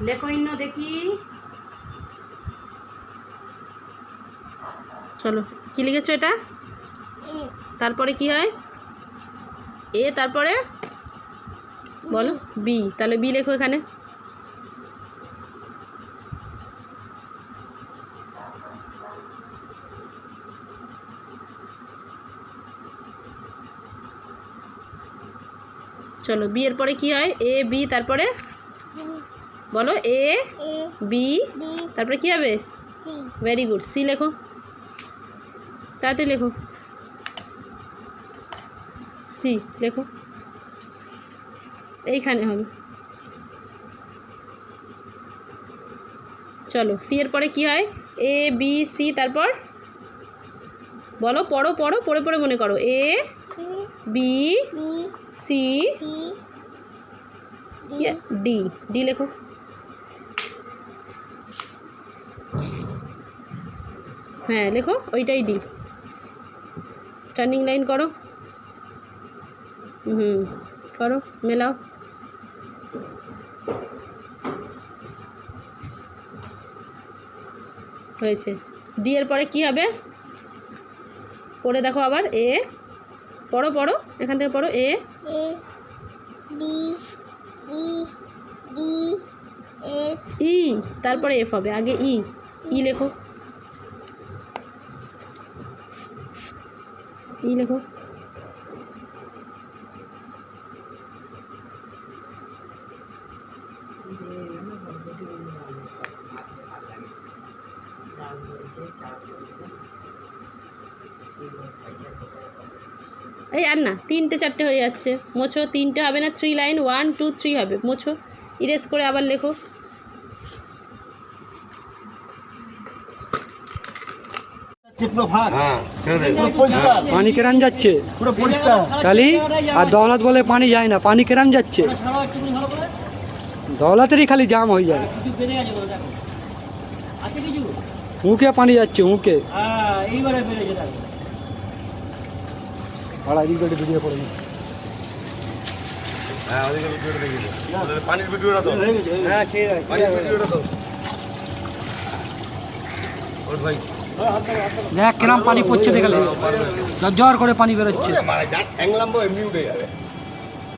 লেখো ইন্ন দেখি। চলো, কি লিখেছো এটা? তারপরে কি হয়? এ, তারপরে বলো বি। তাহলে বি লেখো এখানে। চলো, বি এর পরে কি হয়? এ বি, তারপরে বলো এ বি, তারপরে কি হবে? ভেরি গুড, সি লেখো, তাড়াতাড়ি লেখো। সি লেখো, এইখানে হবে। চলো, সি এর পরে কি হয়? এ বি সি, তারপর বলো, পড়ো পড়ো, পড়ে পড়ে মনে করো। A B C D, D লেখো। হ্যাঁ লেখো, ওইটাই ডি। স্ট্যান্ডিং লাইন করো। করো, মেলাও। হয়েছে। ডি এর পরে কি হবে? পড়ে দেখো আবার। এ, পড়ো পড়ো, এখান থেকে পড়ো। A B C D F, ই, তারপরে এফ হবে। আগে ই, ই লেখো, ই লেখো। এই আর না, 3টে 4টে হয়ে যাচ্ছে। মোছো, 3টে হবে না, 3 লাইন, 1 2 3 হবে। মোছো, ইরেজ করে আবার লেখো। পানি কেরান যাচ্ছে কালি, আর দৌলত বলে পানি যায় না। পানি কেরান যাচ্ছে, দৌলতেরই খালি জাম হয়ে যায়। মুখে পানি যাচ্ছে, মুখে। আর এদিকে ভিডিও করে নি। হ্যাঁ, ওদিকে ভিডিওটা দেখি। পানির ভিডিওটা তো। হ্যাঁ, ঠিক আছে। পানির ভিডিওটা তো। ওর ভাই দেখ কিরম পানি পড়ছে, দেখলে জ্বর করে পানি বেরোচ্ছে। যা ঠ্যাংলাম এমনি উঠে যাবে।